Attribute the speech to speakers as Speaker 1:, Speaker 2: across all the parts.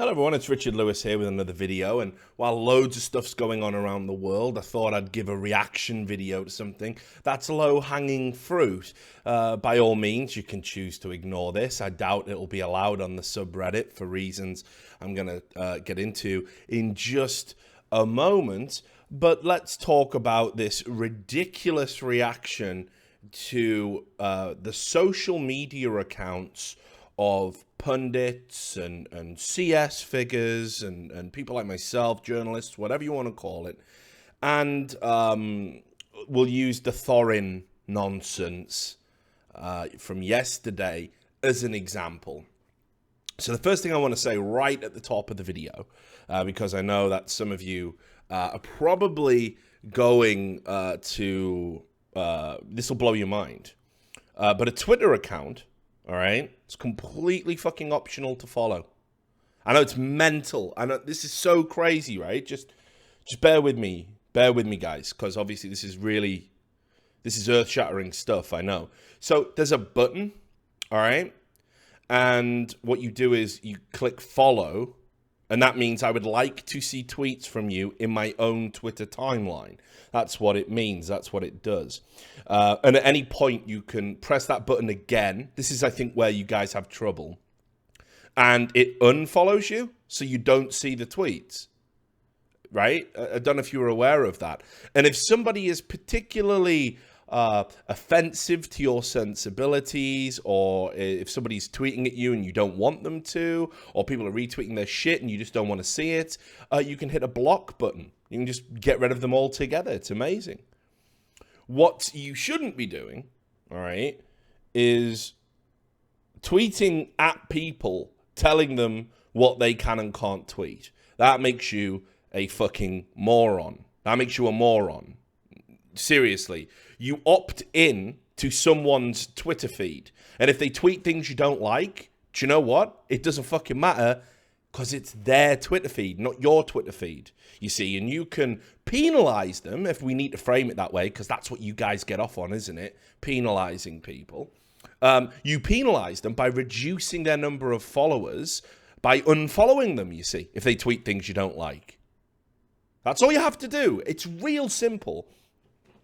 Speaker 1: Hello everyone, it's Richard Lewis here with another video, and while loads of stuff's going on around the world, I thought I'd give a reaction video to something that's low-hanging fruit. By all means, you can choose to ignore this. I doubt it'll be allowed on the subreddit for reasons I'm going to get into in just a moment, but let's talk about this ridiculous reaction to the social media accounts of pundits and CS figures and people like myself, journalists, whatever you want to call it, and we'll use the Thorin nonsense from yesterday as an example. So the first thing I want to say right at the top of the video, because I know that some of you are probably going to, this will blow your mind, but a Twitter account, all right, it's completely fucking optional to follow. I know it's mental. I know this is so crazy, right? Just bear with me, guys, because obviously this is earth-shattering stuff. I know. So there's a button, all right, and what you do is you click follow, and that means I would like to see tweets from you in my own Twitter timeline. That's what it means. That's what it does. And at any point, you can press that button again. This is, I think, where you guys have trouble. And it unfollows you, so you don't see the tweets. Right? I don't know if you were aware of that. And if somebody is particularly offensive to your sensibilities, or if somebody's tweeting at you and you don't want them to, or people are retweeting their shit and you just don't want to see it, you can hit a block button. You can just get rid of them altogether. It's amazing. What you shouldn't be doing, all right, is tweeting at people, telling them what they can and can't tweet. That makes you a fucking moron. That makes you a moron. Seriously, you opt in to someone's Twitter feed, and if they tweet things you don't like, do you know what? It doesn't fucking matter, because it's their Twitter feed, not your Twitter feed, you see, and you can penalize them, if we need to frame it that way, because that's what you guys get off on, isn't it? Penalizing people. You penalize them by reducing their number of followers, by unfollowing them, you see, if they tweet things you don't like. That's all you have to do. It's real simple.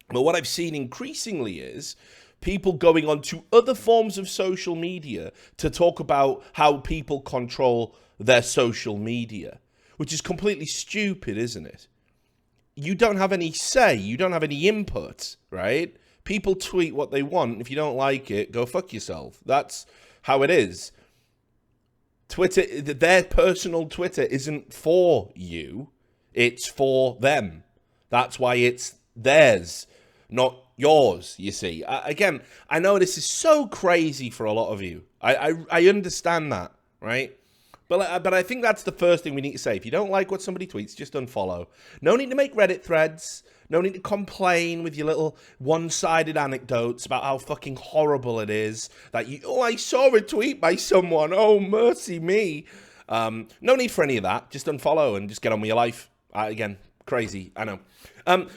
Speaker 1: But what I've seen increasingly is people going on to other forms of social media to talk about how people control their social media, which is completely stupid, isn't it? You don't have any say. You don't have any input, right? People tweet what they want. If you don't like it, go fuck yourself. That's how it is. Twitter, their personal Twitter isn't for you. It's for them. That's why it's theirs, not yours, you see. Again, I know this is so crazy for a lot of you. I understand that, right? But I think that's the first thing we need to say. If you don't like what somebody tweets, just unfollow. No need to make Reddit threads. No need to complain with your little one-sided anecdotes about how fucking horrible it is that you, oh, I saw a tweet by someone. Oh, mercy me. No need for any of that. Just unfollow and just get on with your life. Again, crazy, I know.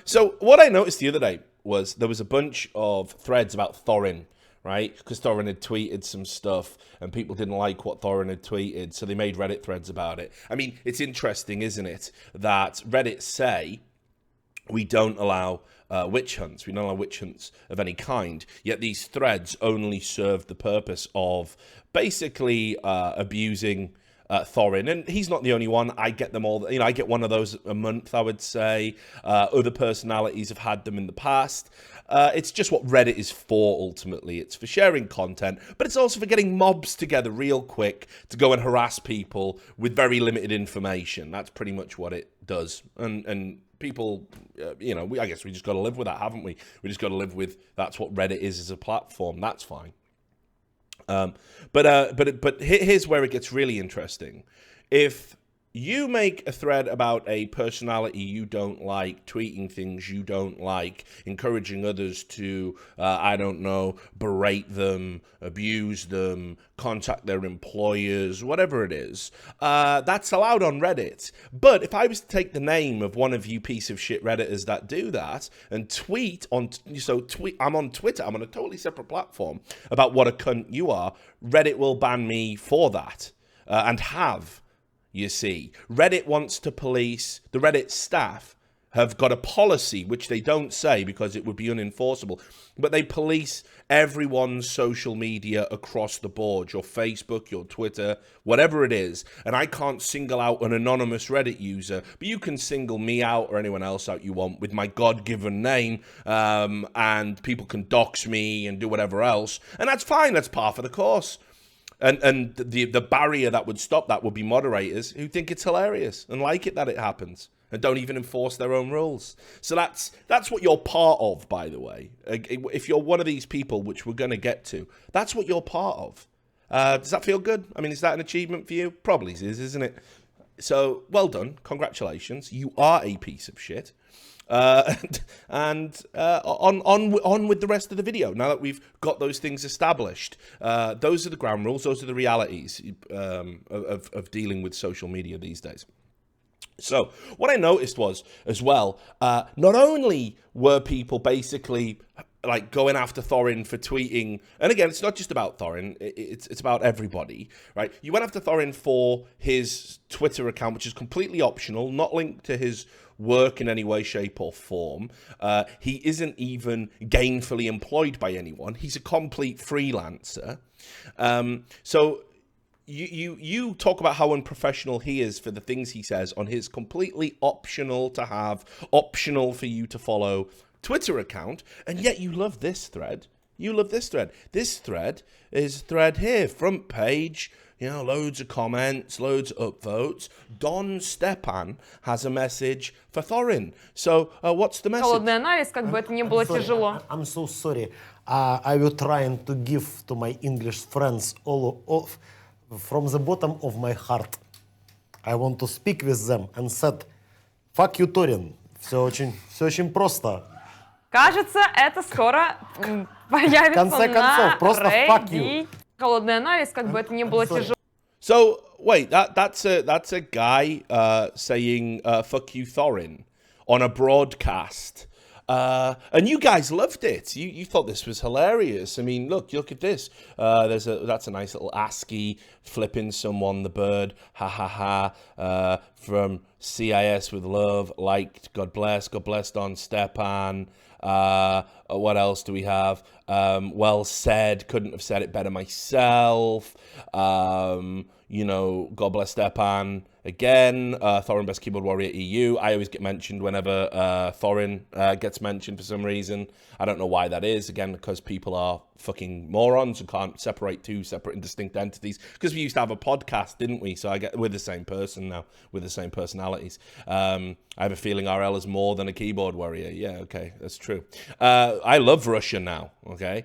Speaker 1: So what I noticed the other day was there was a bunch of threads about Thorin, right? Because Thorin had tweeted some stuff and people didn't like what Thorin had tweeted, so they made Reddit threads about it. I mean, it's interesting, isn't it, that Reddit say we don't allow witch hunts. We don't allow witch hunts of any kind, yet these threads only serve the purpose of basically abusing Thorin, and he's not the only one. I get them all, you know, I get one of those a month, I would say. Other personalities have had them in the past. It's just what Reddit is for, ultimately. It's for sharing content, but it's also for getting mobs together real quick to go and harass people with very limited information. That's pretty much what it does. And people, you know, I guess we just got to live with that, haven't we? We just got to live with that's what Reddit is as a platform. That's fine. But here's where it gets really interesting. If you make a thread about a personality you don't like, tweeting things you don't like, encouraging others to, I don't know, berate them, abuse them, contact their employers, whatever it is, that's allowed on Reddit. But if I was to take the name of one of you piece of shit Redditors that do that and tweet on, I'm on Twitter, I'm on a totally separate platform about what a cunt you are, Reddit will ban me for that, and have. you see. Reddit wants to police, the Reddit staff have got a policy, which they don't say because it would be unenforceable, but they police everyone's social media across the board, your Facebook, your Twitter, whatever it is. And I can't single out an anonymous Reddit user, but you can single me out or anyone else out you want with my God-given name, and people can dox me and do whatever else. And that's fine, that's par for the course. And the barrier that would stop that would be moderators who think it's hilarious and like it that it happens and don't even enforce their own rules. So that's what you're part of, by the way. If you're one of these people, which we're going to get to, that's what you're part of. Does that feel good? I mean, is that an achievement for you? Probably is, isn't it? So, well done. Congratulations. You are a piece of shit. On with the rest of the video. Now that we've got those things established, those are the ground rules. Those are the realities of dealing with social media these days. So what I noticed was, as well, not only were people basically like going after Thorin for tweeting, and again, it's not just about Thorin, it's about everybody, right? You went after Thorin for his Twitter account, which is completely optional, not linked to his work in any way, shape, or form. He isn't even gainfully employed by anyone. He's a complete freelancer. So you talk about how unprofessional he is for the things he says on his completely optional to have, optional for you to follow Twitter account, and yet you love this thread. You love this thread. This thread is a thread here, front page, you know, loads of comments, loads of upvotes. Don Stepan has a message for Thorin. So, what's the message?
Speaker 2: Холодный анализ, как бы это ни было тяжело.
Speaker 3: I'm so sorry. I was trying to give to my English friends all of from the bottom of my heart. I want to speak with them and said, fuck you, Thorin. Все очень просто.
Speaker 2: Кажется, это скоро появится
Speaker 3: В конце концов, просто fuck you.
Speaker 2: Reddit. Холодный анализ, как бы это ни было тяжело.
Speaker 1: So, wait, that's a guy saying fuck you, Thorin, on a broadcast. And you guys loved it. You thought this was hilarious. I mean, look at this. That's a nice little ASCII flipping someone the bird. Ha ha ha. From CIS with love. Liked. God bless Don Stepan. What else do we have? Well said. Couldn't have said it better myself. You know, God bless Stepan. Again, Thorin Best Keyboard Warrior EU. I always get mentioned whenever Thorin gets mentioned for some reason. I don't know why that is. Again, because people are fucking morons and can't separate two separate and distinct entities. Because we used to have a podcast, didn't we? So we're the same person now, with the same personalities. I have a feeling RL is more than a keyboard warrior. Yeah, okay, that's true. I love Russia now, okay?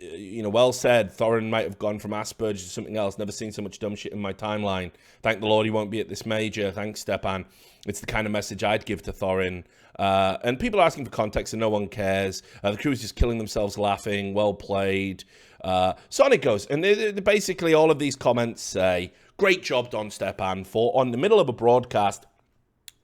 Speaker 1: You know, well said. Thorin might have gone from Asperger's to something else. Never seen so much dumb shit in my timeline. Thank the Lord he won't be at this major. Thanks, Stepan. It's the kind of message I'd give to Thorin. And people are asking for context and no one cares. The crew's just killing themselves laughing. Well played. Sonic goes. And basically all of these comments say, great job, Don Stepan, for on the middle of a broadcast,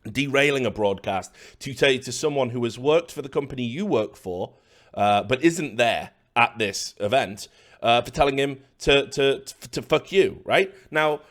Speaker 1: derailing a broadcast, to say to someone who has worked for the company you work for, but isn't there at this event, for telling him to fuck you, right? Now,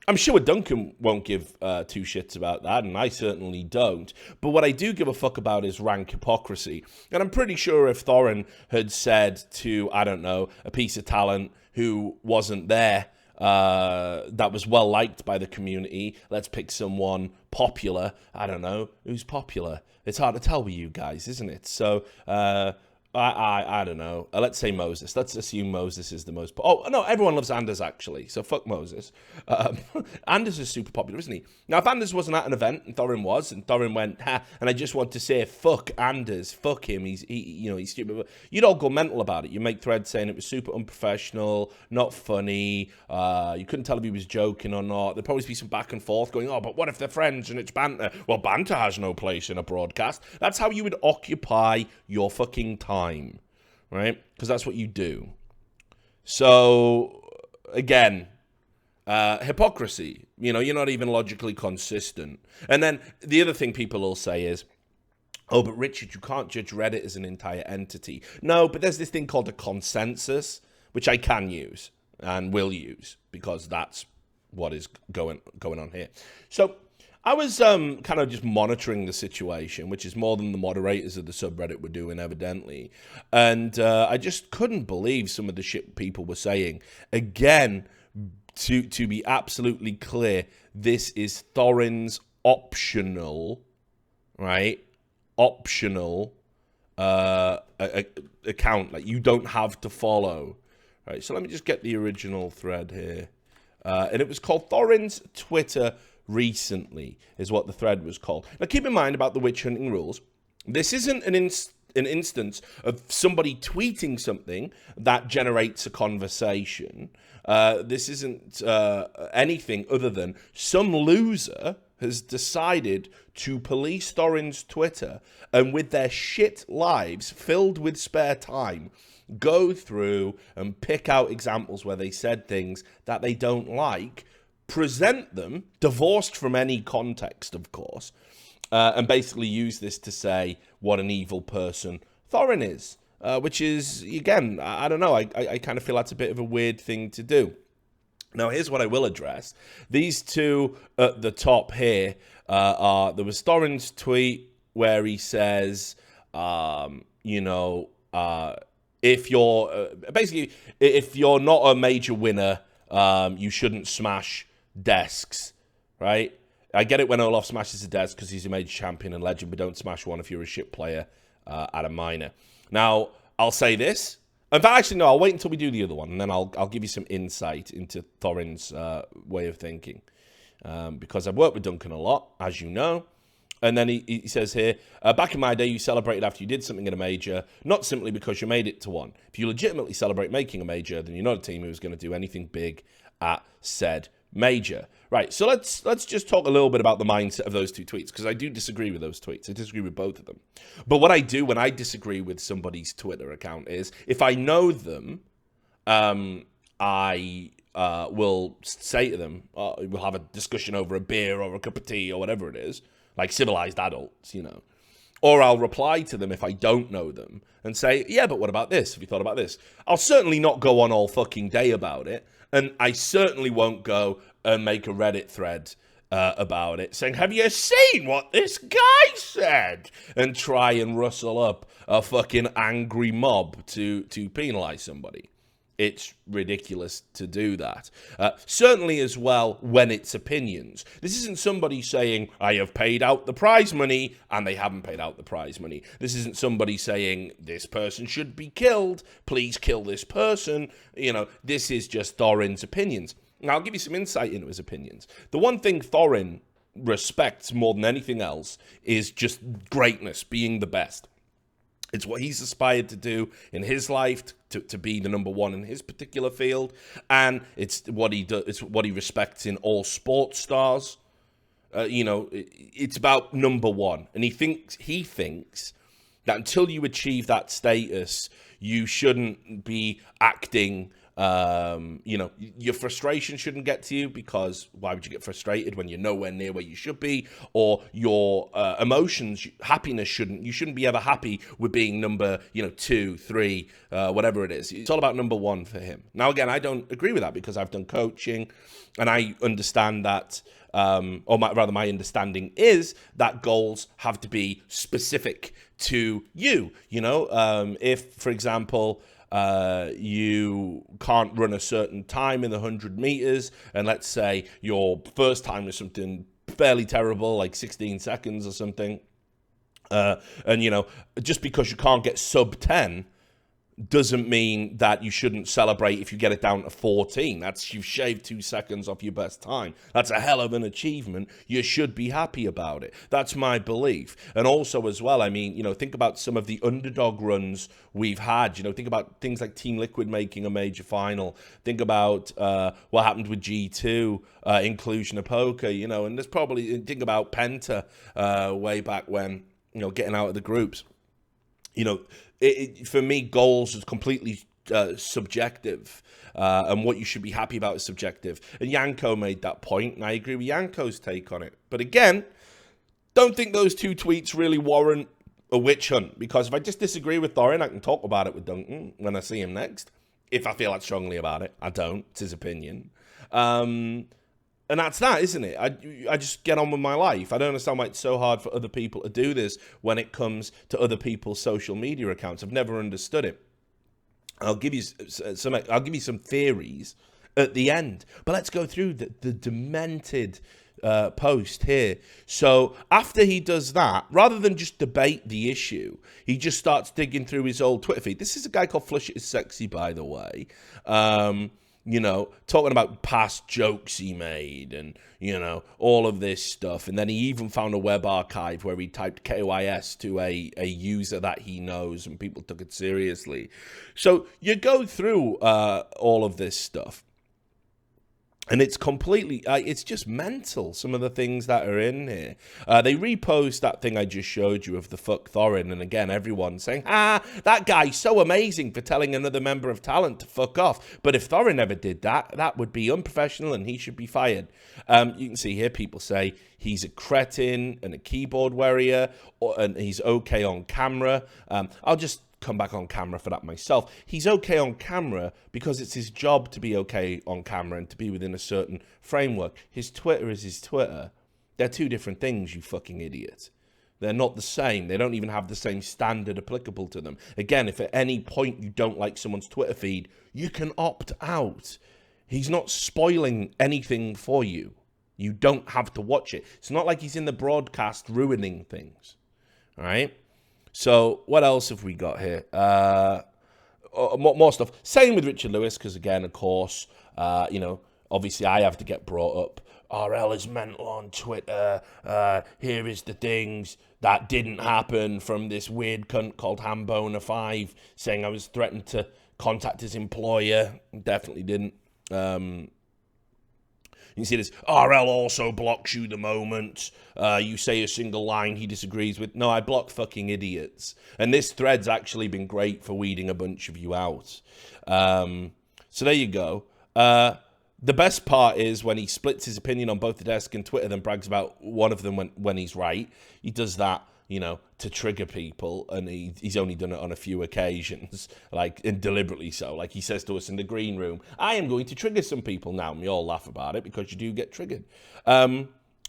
Speaker 1: I'm sure Duncan won't give two shits about that, and I certainly don't. But what I do give a fuck about is rank hypocrisy. And I'm pretty sure if Thorin had said to, I don't know, a piece of talent who wasn't there, that was well liked by the community, let's pick someone popular. I don't know, who's popular? It's hard to tell with you guys, isn't it? So, I don't know. Let's say Moses. Let's assume Moses is the most... Oh, no, everyone loves Anders, actually. So fuck Moses. Anders is super popular, isn't he? Now, if Anders wasn't at an event, and Thorin was, and Thorin went, ha, and I just want to say, fuck Anders, fuck him, he's stupid. You'd all go mental about it. You make threads saying it was super unprofessional, not funny, you couldn't tell if he was joking or not. There'd probably be some back and forth going, oh, but what if they're friends and it's banter? Well, banter has no place in a broadcast. That's how you would occupy your fucking time. Right? Because that's what you do. So, again, hypocrisy. You know, you're not even logically consistent. And then the other thing people will say is, oh, but Richard, you can't judge Reddit as an entire entity. No, but there's this thing called a consensus, which I can use and will use, because that's what is going on here. So I was kind of just monitoring the situation, which is more than the moderators of the subreddit were doing, evidently. And I just couldn't believe some of the shit people were saying. Again, to be absolutely clear, this is Thorin's optional, right? Optional account. Like, you don't have to follow. Right, so let me just get the original thread here. And it was called Thorin's Twitter Recently, is what the thread was called. Now, keep in mind about the witch hunting rules. This isn't an instance of somebody tweeting something that generates a conversation. This isn't anything other than some loser has decided to police Thorin's Twitter and, with their shit lives filled with spare time, go through and pick out examples where they said things that they don't like, present them, divorced from any context, of course, and basically use this to say what an evil person Thorin is, which is, again, I don't know, I kind of feel that's a bit of a weird thing to do. Now, here's what I will address. These two at the top here there was Thorin's tweet where he says, if you're basically, if you're not a major winner, you shouldn't smash desks, right? I get it when Olaf smashes a desk because he's a major champion and legend, but don't smash one if you're a shit player at a minor. Now, I'll say this. In fact, actually, no, I'll wait until we do the other one, and then I'll give you some insight into Thorin's way of thinking. Because I've worked with Duncan a lot, as you know. And then he says here, back in my day, you celebrated after you did something in a major, not simply because you made it to one. If you legitimately celebrate making a major, then you're not a team who's going to do anything big at said major. Right, so let's just talk a little bit about the mindset of those two tweets, because I do disagree with those tweets. I disagree with both of them. But what I do when I disagree with somebody's Twitter account is, if I know them, I will say to them, we'll have a discussion over a beer or a cup of tea or whatever it is, like civilized adults, you know. Or I'll reply to them if I don't know them and say, yeah, but what about this? Have you thought about this? I'll certainly not go on all fucking day about it. And I certainly won't go and make a Reddit thread about it saying, have you seen what this guy said? And try and rustle up a fucking angry mob to penalize somebody. It's ridiculous to do that. Certainly as well when it's opinions. This isn't somebody saying, I have paid out the prize money, and they haven't paid out the prize money. This isn't somebody saying, this person should be killed, please kill this person. You know, this is just Thorin's opinions. Now, I'll give you some insight into his opinions. The one thing Thorin respects more than anything else is just greatness, being the best. It's what he's aspired to do in his life, to be the number one in his particular field, and it's what he does. It's what he respects in all sports stars. It's about number one, and he thinks that until you achieve that status, you shouldn't be acting. Your frustration shouldn't get to you, because why would you get frustrated when you're nowhere near where you should be? Or your emotions, happiness you shouldn't be ever happy with being number, 2, 3, whatever it is. It's all about number one for him. Now, again, I don't agree with that, because I've done coaching and I understand that, my understanding is that goals have to be specific to you. If, for example, you can't run a certain time in the 100 meters, and let's say your first time is something fairly terrible, like 16 seconds or something, and just because you can't get sub 10 doesn't mean that you shouldn't celebrate if you get it down to 14. You've shaved 2 seconds off your best time. That's a hell of an achievement. You should be happy about it. That's my belief. And also as well, think about some of the underdog runs we've had. Think about things like Team Liquid making a major final. Think about what happened with G2, inclusion of poker, and there's probably, think about Penta way back when, getting out of the groups. For me, goals is completely subjective, and what you should be happy about is subjective. And Yanko made that point, and I agree with Yanko's take on it. But again, don't think those two tweets really warrant a witch hunt, because if I just disagree with Thorin, I can talk about it with Duncan when I see him next. If I feel that strongly about it, I don't. It's his opinion. And that's that, isn't it? I just get on with my life. I don't understand why it's so hard for other people to do this when it comes to other people's social media accounts. I've never understood it. I'll give you some theories at the end, but let's go through the demented post here. So after he does that, rather than just debate the issue, he just starts digging through his old Twitter feed. This is a guy called Flush It Is Sexy, by the way. You know, talking about past jokes he made and, you know, all of this stuff. And then he even found a web archive where he typed KYS to a user that he knows and people took it seriously. So you go through all of this stuff. And it's completely, it's just mental, some of the things that are in here. They repost that thing I just showed you of the fuck Thorin. And again, everyone saying, that guy's so amazing for telling another member of talent to fuck off. But if Thorin ever did that, that would be unprofessional and he should be fired. You can see here people say he's a cretin and a keyboard warrior, and he's okay on camera. I'll just come back on camera for that myself. He's okay on camera because it's his job to be okay on camera and to be within a certain framework. His Twitter is his Twitter. They're two different things, you fucking idiot. They're not the same. They don't even have the same standard applicable to them. Again, if at any point you don't like someone's Twitter feed, you can opt out. He's not spoiling anything for you. You don't have to watch it. It's not like he's in the broadcast ruining things. All right? So what else have we got here? More stuff. Same with Richard Lewis, because again, of course, you know, obviously I have to get brought up. RL is mental on Twitter. Here is the things that didn't happen from this weird cunt called Hambona5 saying I was threatened to contact his employer. Definitely didn't. You see this, RL also blocks you the moment you say a single line he disagrees with. No, I block fucking idiots. And this thread's actually been great for weeding a bunch of you out. So there you go. The best part is when he splits his opinion on both the desk and Twitter, then brags about one of them when he's right. He does that, you know, to trigger people, and he's only done it on a few occasions, like, and deliberately so. Like he says to us in the green room, I am going to trigger some people now, and we all laugh about it because you do get triggered.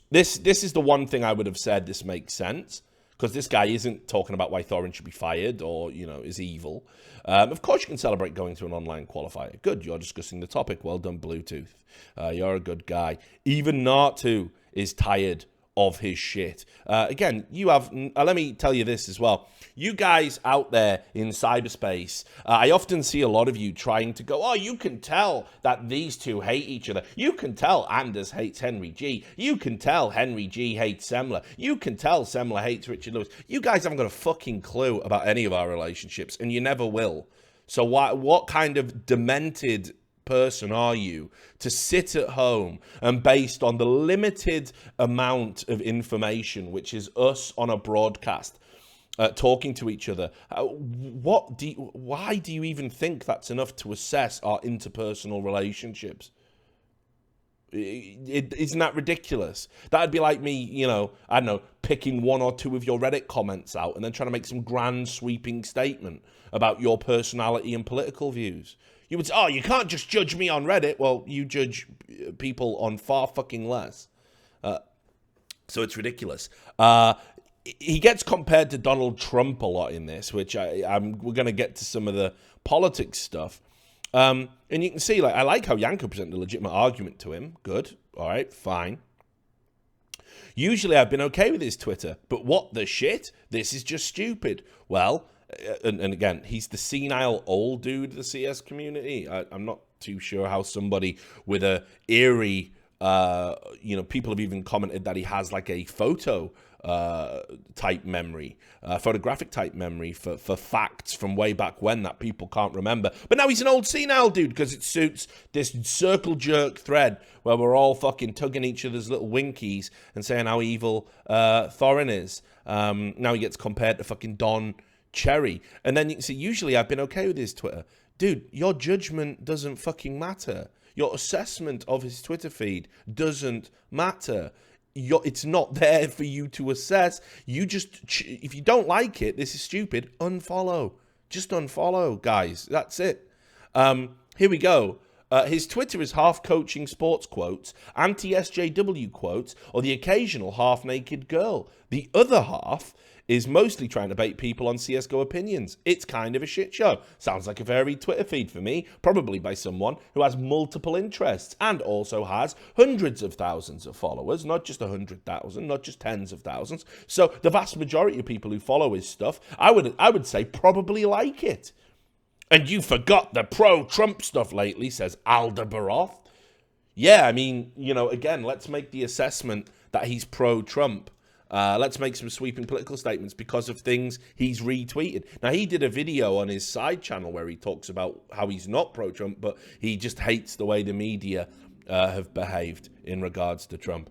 Speaker 1: This is the one thing I would have said this makes sense, because this guy isn't talking about why Thorin should be fired or, you know, is evil. Of course you can celebrate going to an online qualifier. Good, you're discussing the topic. Well done, Bluetooth. You're a good guy. Even Nart2 is tired of his shit. Again, you have, let me tell you this as well. You guys out there in cyberspace, I often see a lot of you trying to go, oh, you can tell that these two hate each other. You can tell Anders hates Henry G. You can tell Henry G hates Semler. You can tell Semler hates Richard Lewis. You guys haven't got a fucking clue about any of our relationships, and you never will. So what kind of demented person are you to sit at home and, based on the limited amount of information, which is us on a broadcast talking to each other, why do you even think that's enough to assess our interpersonal relationships? Isn't that ridiculous? That'd be like me, you know, I don't know, picking one or two of your Reddit comments out and then trying to make some grand sweeping statement about your personality and political views. You would say, oh, you can't just judge me on Reddit. Well, you judge people on far fucking less. So it's ridiculous. He gets compared to Donald Trump a lot in this, which we're going to get to some of the politics stuff. And you can see, like, I like how Yanko presented a legitimate argument to him. Good. All right, fine. Usually I've been okay with his Twitter, but what the shit? This is just stupid. Well, and again, he's the senile old dude of the CS community. I'm not too sure how somebody with a eerie, you know, people have even commented that he has like a photo type memory, photographic type memory for facts from way back when that people can't remember. But now he's an old senile dude because it suits this circle jerk thread where we're all fucking tugging each other's little winkies and saying how evil Thorin is. Now he gets compared to fucking Don Cherry. And then you can see, usually I've been okay with his Twitter. Dude, your judgment doesn't fucking matter. Your assessment of his Twitter feed doesn't matter. It's not there for you to assess. You just, if you don't like it, this is stupid, unfollow. Just unfollow, guys. That's it. Here we go. His Twitter is half coaching sports quotes, anti-SJW quotes, or the occasional half-naked girl. The other half is mostly trying to bait people on CSGO opinions. It's kind of a shit show. Sounds like a varied Twitter feed for me, probably by someone who has multiple interests and also has hundreds of thousands of followers, not just 100,000, not just tens of thousands. So the vast majority of people who follow his stuff, I would say probably like it. And you forgot the pro-Trump stuff lately, says Aldebaroth. Yeah, I mean, you know, again, let's make the assessment that he's pro-Trump. Let's make some sweeping political statements because of things he's retweeted. Now, he did a video on his side channel where he talks about how he's not pro-Trump, but he just hates the way the media have behaved in regards to Trump.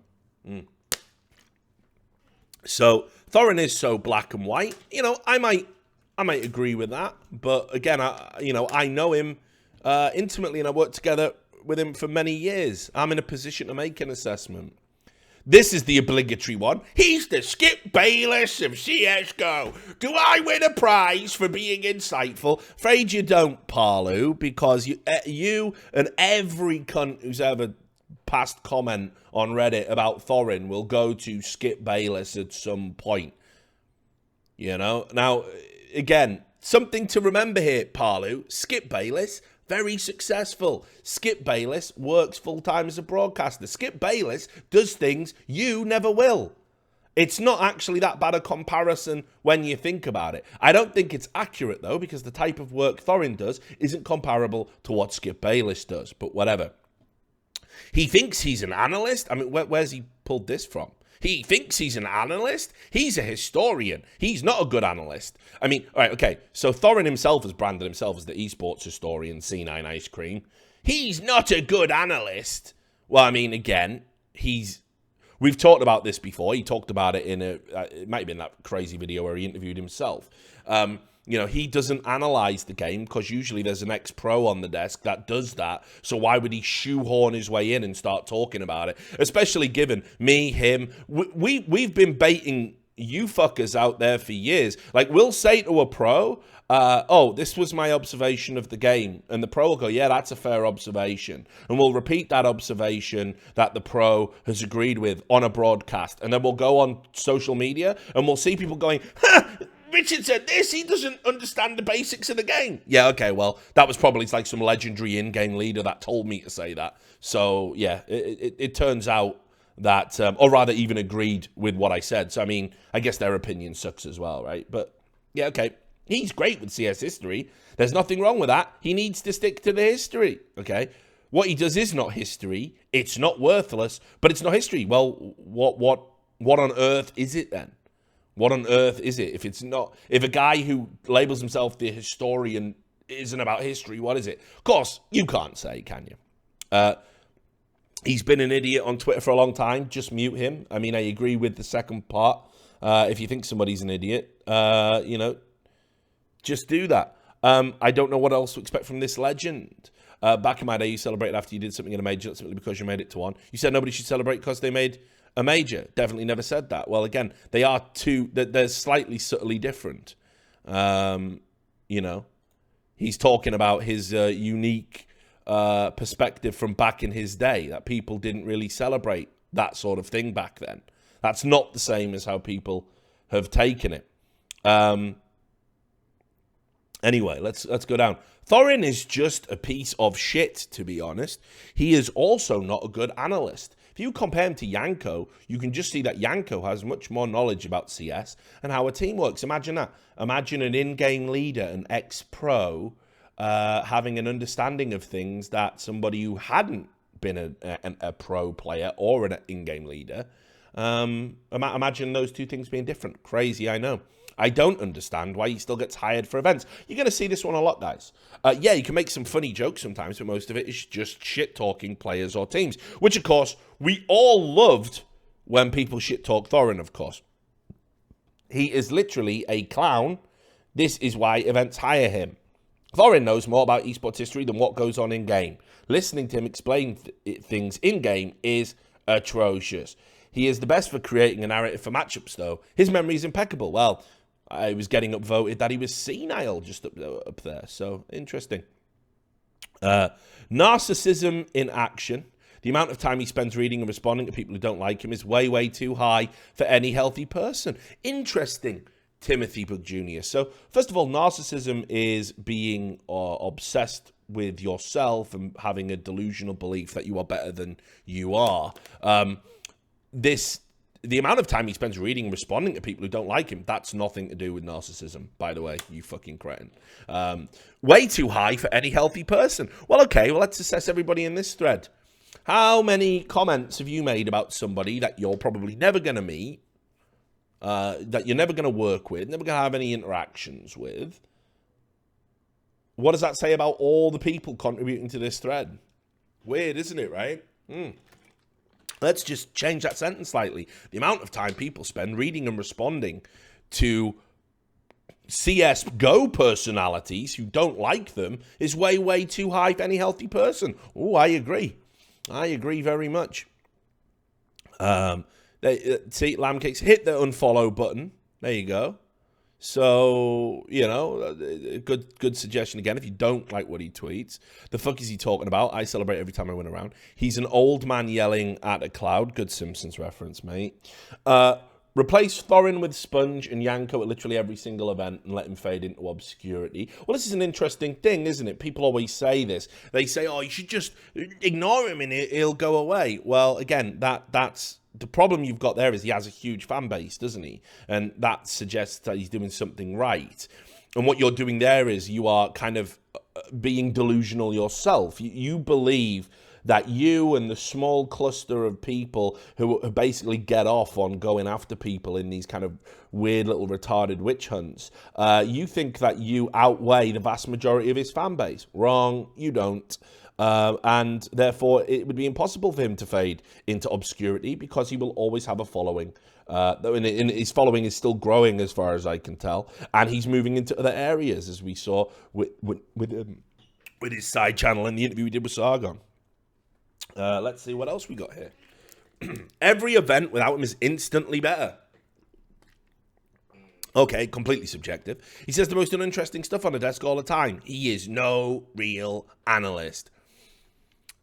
Speaker 1: So, Thorin is so black and white. You know, I might agree with that, but again, I know him intimately, and I worked together with him for many years. I'm in a position to make an assessment. This is the obligatory one. He's the Skip Bayless of CSGO. Do I win a prize for being insightful? Afraid you don't, Parlu, because you and every cunt who's ever passed comment on Reddit about Thorin will go to Skip Bayless at some point. You know? Now, again, something to remember here, Parlu. Skip Bayless, very successful. Skip Bayless works full-time as a broadcaster. Skip Bayless does things you never will. It's not actually that bad a comparison when you think about it. I don't think it's accurate, though, because the type of work Thorin does isn't comparable to what Skip Bayless does, but whatever. He thinks he's an analyst. I mean, where's he pulled this from? He thinks he's an analyst? He's a historian. He's not a good analyst. I mean, all right, okay, so Thorin himself has branded himself as the esports historian, C9 Ice Cream. He's not a good analyst. Well, I mean, again, we've talked about this before. He talked about it in it might have been that crazy video where he interviewed himself. You know, he doesn't analyze the game because usually there's an ex-pro on the desk that does that. So why would he shoehorn his way in and start talking about it? Especially given me, him. We've been baiting you fuckers out there for years. Like, we'll say to a pro, oh, this was my observation of the game. And the pro will go, yeah, that's a fair observation. And we'll repeat that observation that the pro has agreed with on a broadcast. And then we'll go on social media and we'll see people going, ha! Richard said this, he doesn't understand the basics of the game. Yeah, okay, well, that was probably like some legendary in-game leader that told me to say that. So, yeah, it turns out that, or rather even agreed with what I said. So, I mean, I guess their opinion sucks as well, right? But, yeah, okay, he's great with CS history. There's nothing wrong with that. He needs to stick to the history, okay? What he does is not history. It's not worthless, but it's not history. Well, what on earth is it then? What on earth is it? If a guy who labels himself the historian isn't about history, what is it? Of course, you can't say, can you? He's been an idiot on Twitter for a long time. Just mute him. I mean, I agree with the second part. If you think somebody's an idiot, you know, just do that. I don't know what else to expect from this legend. Back in my day, you celebrated after you did something in a major, not simply because you made it to one. You said nobody should celebrate because they made a major. Definitely never said that. Well, again, they're slightly subtly different. You know, he's talking about his unique perspective from back in his day, that people didn't really celebrate that sort of thing back then. That's not the same as how people have taken it. Anyway, let's go down. Thorin is just a piece of shit, to be honest. He is also not a good analyst. If you compare him to Yanko, you can just see that Yanko has much more knowledge about CS and how a team works. Imagine that. Imagine an in-game leader, an ex-pro, having an understanding of things that somebody who hadn't been a pro player or an in-game leader, imagine those two things being different. Crazy, I know. I don't understand why he still gets hired for events. You're going to see this one a lot, guys. Yeah, you can make some funny jokes sometimes, but most of it is just shit-talking players or teams, which, of course, we all loved when people shit-talk Thorin, of course. He is literally a clown. This is why events hire him. Thorin knows more about esports history than what goes on in-game. Listening to him explain things in-game is atrocious. He is the best for creating a narrative for matchups, though. His memory is impeccable. Well, I was getting upvoted that he was senile just up there. So, interesting. Narcissism in action. The amount of time he spends reading and responding to people who don't like him is way, way too high for any healthy person. Interesting, Timothy Book Jr. So, first of all, narcissism is being obsessed with yourself and having a delusional belief that you are better than you are. The amount of time he spends reading and responding to people who don't like him, that's nothing to do with narcissism, by the way, you fucking cretin. Way too high for any healthy person. Well, okay, well, let's assess everybody in this thread. How many comments have you made about somebody that you're probably never going to meet, that you're never going to work with, never going to have any interactions with? What does that say about all the people contributing to this thread? Weird, isn't it, right? Let's just change that sentence slightly. The amount of time people spend reading and responding to CSGO personalities who don't like them is way, way too high for any healthy person. Oh, I agree. I agree very much. See, Lamb Cakes, hit the unfollow button. There you go. So, you know, good suggestion again. If you don't like what he tweets, the fuck is he talking about? I celebrate every time I win a round. He's an old man yelling at a cloud. Good Simpsons reference, mate. Replace Thorin with Sponge and Yanko at literally every single event and let him fade into obscurity. Well, this is an interesting thing, isn't it? People always say this. They say, oh, you should just ignore him and he'll go away. Well, again, that's... The problem you've got there is he has a huge fan base, doesn't he? And that suggests that he's doing something right. And what you're doing there is you are kind of being delusional yourself. You believe that you and the small cluster of people who basically get off on going after people in these kind of weird little retarded witch hunts, you think that you outweigh the vast majority of his fan base. Wrong, you don't. And therefore, it would be impossible for him to fade into obscurity because he will always have a following. And his following is still growing as far as I can tell. And he's moving into other areas, as we saw with his side channel in the interview we did with Sargon. Let's see what else we got here. Every event without him is instantly better. Okay, completely subjective. He says the most uninteresting stuff on the desk all the time. He is no real analyst.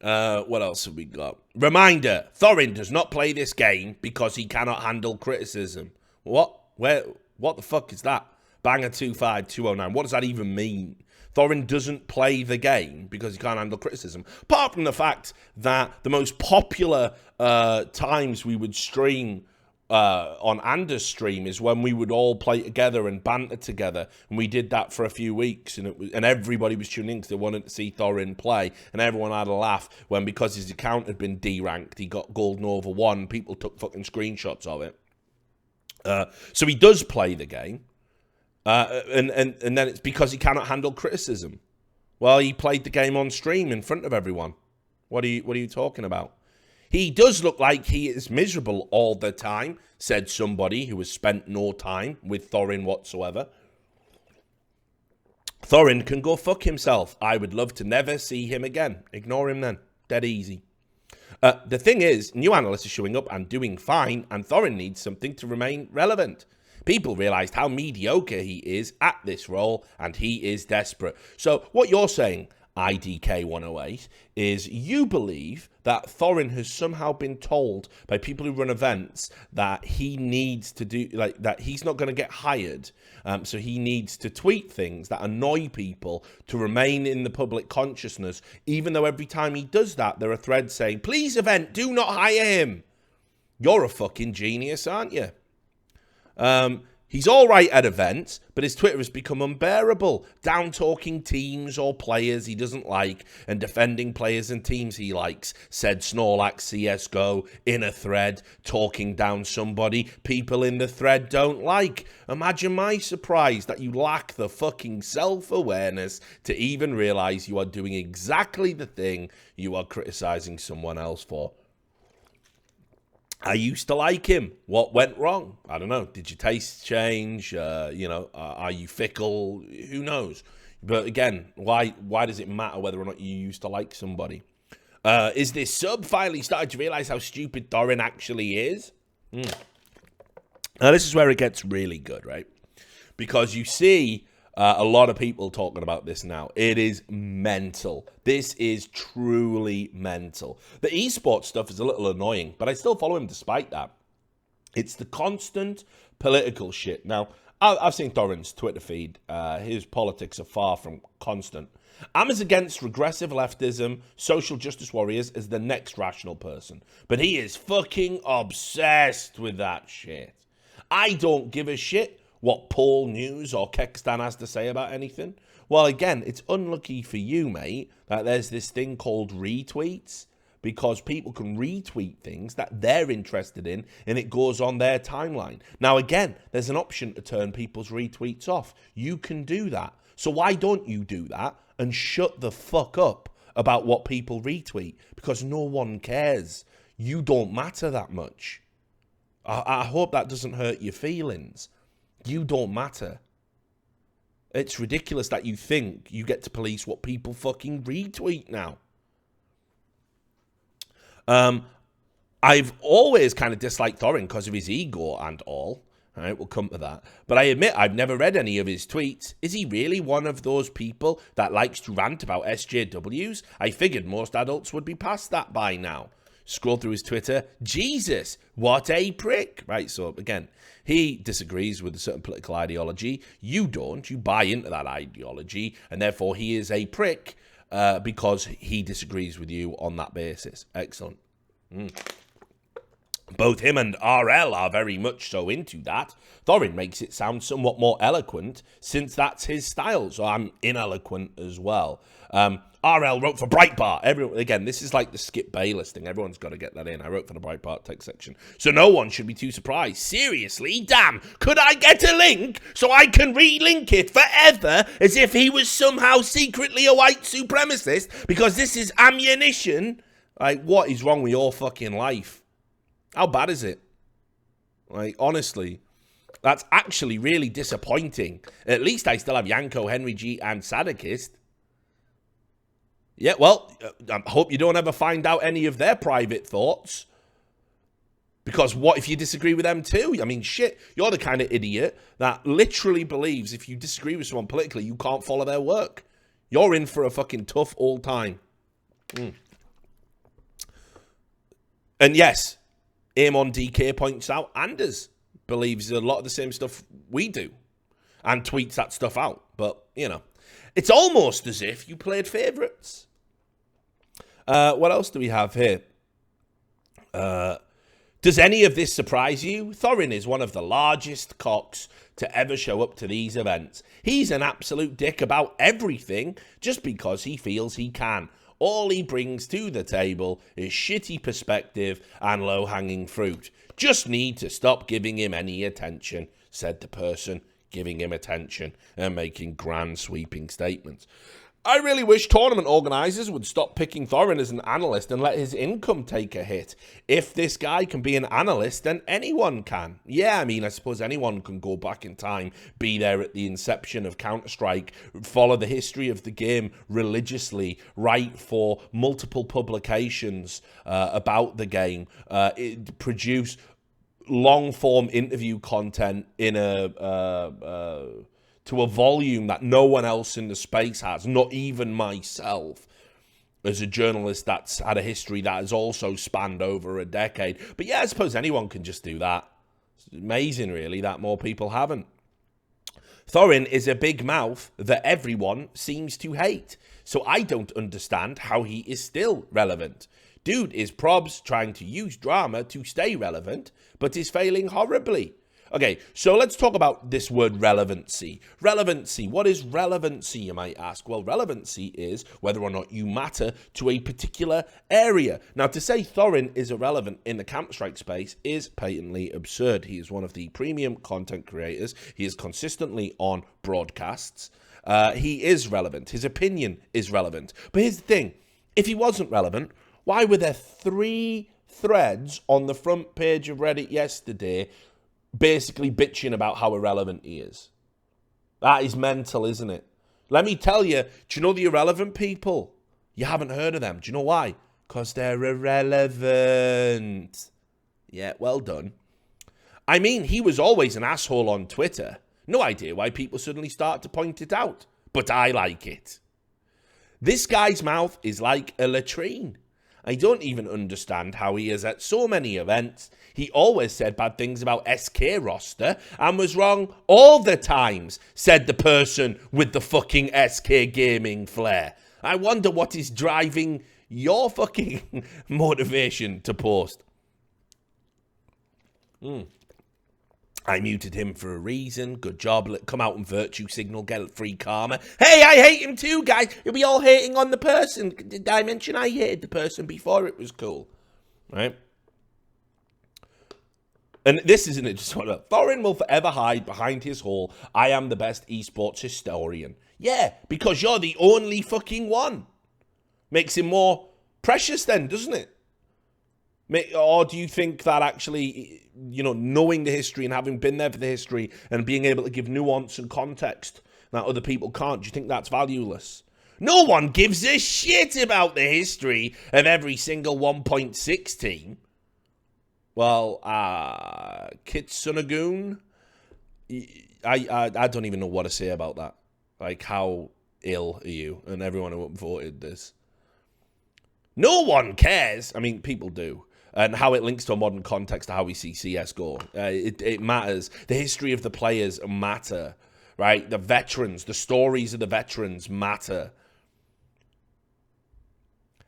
Speaker 1: What else have we got? Reminder, Thorin does not play this game because he cannot handle criticism. What? What the fuck is that? Banger 25209. What does that even mean? Thorin doesn't play the game because he can't handle criticism. Apart from the fact that the most popular times we would stream on Anders' stream is when we would all play together and banter together, and we did that for a few weeks, and everybody was tuning in because they wanted to see Thorin play, and everyone had a laugh when, because his account had been deranked, he got Gold Nova 1, people took fucking screenshots of it. So he does play the game, and then it's because he cannot handle criticism. Well, he played the game on stream in front of everyone. What are you talking about? He does look like he is miserable all the time, said somebody who has spent no time with Thorin whatsoever. Thorin can go fuck himself. I would love to never see him again. Ignore him then. Dead easy. The thing is, new analysts are showing up and doing fine, and Thorin needs something to remain relevant. People realized how mediocre he is at this role, and he is desperate. So what you're saying, IDK 108, is you believe that Thorin has somehow been told by people who run events that he needs to do, like, that he's not going to get hired, so he needs to tweet things that annoy people to remain in the public consciousness, even though every time he does that, there are threads saying, please event, do not hire him. You're a fucking genius, aren't you? He's all right at events, but his Twitter has become unbearable, down-talking teams or players he doesn't like and defending players and teams he likes, said Snorlax CSGO in a thread, talking down somebody people in the thread don't like. Imagine my surprise that you lack the fucking self-awareness to even realize you are doing exactly the thing you are criticizing someone else for. I used to like him. What went wrong? I don't know. Did your taste change? Are you fickle? Who knows? But again, why does it matter whether or not you used to like somebody? Is this sub finally started to realize how stupid Thorin actually is? Now, this is where it gets really good, right? Because you see A lot of people talking about this now. It is mental. This is truly mental. The esports stuff is a little annoying, but I still follow him despite that. It's the constant political shit. Now, I've seen Thorin's Twitter feed. His politics are far from constant. I'm as against regressive leftism, social justice warriors as the next rational person. But he is fucking obsessed with that shit. I don't give a shit what Paul News or Kekstan has to say about anything. Well, again, it's unlucky for you, mate, that there's this thing called retweets, because people can retweet things that they're interested in and it goes on their timeline. Now, again, there's an option to turn people's retweets off. You can do that. So why don't you do that and shut the fuck up about what people retweet? Because no one cares. You don't matter that much. I hope that doesn't hurt your feelings. You don't matter. It's ridiculous that you think you get to police what people fucking retweet now. I've always kind of disliked Thorin because of his ego and all. All right, we'll come to that. But I admit I've never read any of his tweets. Is he really one of those people that likes to rant about SJWs? I figured most adults would be past that by now. Scroll through his Twitter. Jesus, what a prick. Right, so again, he disagrees with a certain political ideology. You don't. You buy into that ideology, and therefore he is a prick because he disagrees with you on that basis. Excellent. Both him and RL are very much so into that. Thorin makes it sound somewhat more eloquent since that's his style, so I'm ineloquent as well. RL wrote for Breitbart. Everyone, again, this is like the Skip Bayless thing. Everyone's got to get that in. I wrote for the Breitbart text section. So no one should be too surprised. Seriously? Damn. Could I get a link so I can relink it forever as if he was somehow secretly a white supremacist? Because this is ammunition. Like, what is wrong with your fucking life? How bad is it? Like, honestly, that's actually really disappointing. At least I still have Yanko, Henry G, and Sadakist. Yeah, well, I hope you don't ever find out any of their private thoughts. Because what if you disagree with them too? I mean, shit, you're the kind of idiot that literally believes if you disagree with someone politically, you can't follow their work. You're in for a fucking tough old time. And yes, Amon DK points out, Anders believes a lot of the same stuff we do and tweets that stuff out. But, you know, it's almost as if you played favourites. What else do we have here? Does any of this surprise you? Thorin is one of the largest cocks to ever show up to these events. He's an absolute dick about everything just because he feels he can. All he brings to the table is shitty perspective and low-hanging fruit. Just need to stop giving him any attention, said the person giving him attention and making grand sweeping statements. I really wish tournament organisers would stop picking Thorin as an analyst and let his income take a hit. If this guy can be an analyst, then anyone can. Yeah, I mean, I suppose anyone can go back in time, be there at the inception of Counter-Strike, follow the history of the game religiously, write for multiple publications about the game, produce long-form interview content in to a volume that no one else in the space has, not even myself, as a journalist that's had a history that has also spanned over a decade. But yeah, I suppose anyone can just do that. It's amazing, really, that more people haven't. Thorin is a big mouth that everyone seems to hate, so I don't understand how he is still relevant. Dude is probs trying to use drama to stay relevant, but is failing horribly. Okay, so let's talk about this word relevancy. Relevancy. What is relevancy, you might ask? Well, relevancy is whether or not you matter to a particular area. Now, to say Thorin is irrelevant in the Counter-Strike space is patently absurd. He is one of the premium content creators. He is consistently on broadcasts. He is relevant. His opinion is relevant. But here's the thing. If he wasn't relevant, why were there 3 threads on the front page of Reddit yesterday basically bitching about how irrelevant he is? That is mental, isn't it? Let me tell you, do you know the irrelevant people? You haven't heard of them. Do you know why? Because they're irrelevant. Yeah, well done. I mean, he was always an asshole on Twitter, No idea why people suddenly start to point it out, but I like it. This guy's mouth is like a latrine. I don't even understand how he is at so many events. He always said bad things about SK roster and was wrong all the times, said the person with the fucking SK gaming flair. I wonder what is driving your fucking motivation to post. I muted him for a reason. Good job. Come out and virtue signal, get free karma. Hey, I hate him too, guys. You'll be all hating on the person. Did I mention I hated the person before it was cool? Right? And this isn't it. Just Thorin will forever hide behind his hall. I am the best esports historian. Yeah, because you're the only fucking one. Makes him more precious then, doesn't it? Or do you think that actually, you know, knowing the history and having been there for the history and being able to give nuance and context that other people can't, do you think that's valueless? No one gives a shit about the history of every single 1.6 team. Well, Kitsunagoon, I don't even know what to say about that. Like, how ill are you? And everyone who voted this. No one cares. I mean, people do. And how it links to a modern context to how we see CSGO. It matters. The history of the players matter, right? The veterans, the stories of the veterans matter.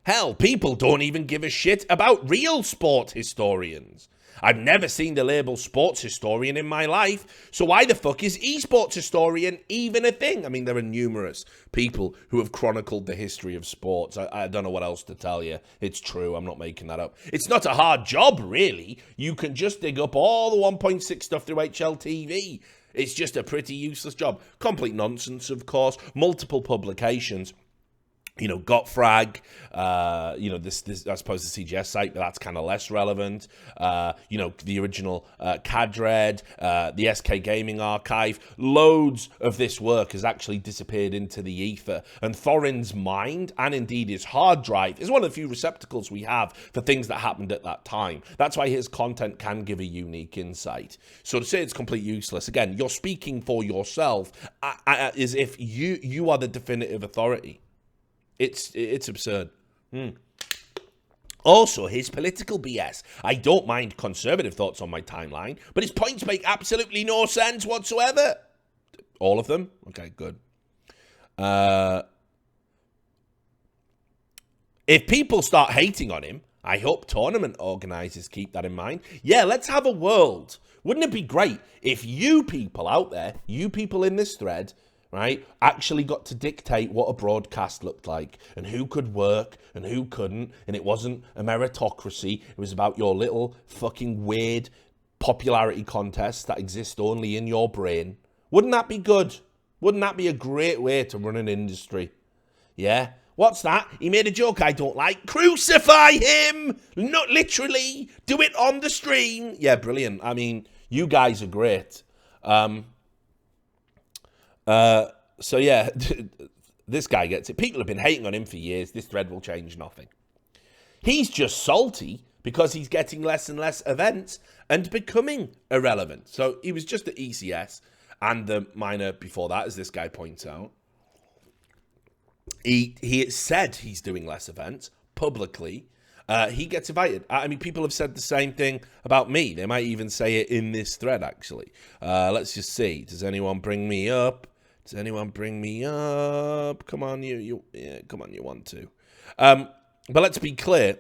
Speaker 1: Hell, people don't even give a shit about real sport historians. I've never seen the label sports historian in my life, so why the fuck is esports historian even a thing? I mean, there are numerous people who have chronicled the history of sports. I don't know what else to tell you. It's true, I'm not making that up. It's not a hard job, really. You can just dig up all the 1.6 stuff through HLTV. It's just a pretty useless job. Complete nonsense, of course. Multiple publications. You know, Gotfrag, you know, this I suppose the CGS site, but that's kind of less relevant. You know, the original CADRED, the SK Gaming Archive, loads of this work has actually disappeared into the ether. And Thorin's mind, and indeed his hard drive, is one of the few receptacles we have for things that happened at that time. That's why his content can give a unique insight. So to say it's completely useless, again, you're speaking for yourself as if you are the definitive authority. It's absurd. Also, his political BS. I don't mind conservative thoughts on my timeline, but his points make absolutely no sense whatsoever. All of them? Okay, good. If people start hating on him, I hope tournament organizers keep that in mind. Yeah, let's have a world. Wouldn't it be great if you people out there, you people in this thread, right, actually got to dictate what a broadcast looked like and who could work and who couldn't, and it wasn't a meritocracy. It was about your little fucking weird popularity contests that exist only in your brain. Wouldn't that be good? Wouldn't that be a great way to run an industry? Yeah? What's that? He made a joke I don't like. Crucify him! Not literally. Do it on the stream. Yeah, brilliant. I mean, you guys are great. So yeah, this guy gets it. People have been hating on him for years. This thread will change nothing. He's just salty because he's getting less and less events and becoming irrelevant. So he was just at ECS and the minor before that, as this guy points out. He said he's doing less events publicly. He gets invited. I mean, people have said the same thing about me. They might even say it in this thread, actually. Let's just see. Does anyone bring me up? Does anyone bring me up? Come on, yeah, come on, you want to. But let's be clear.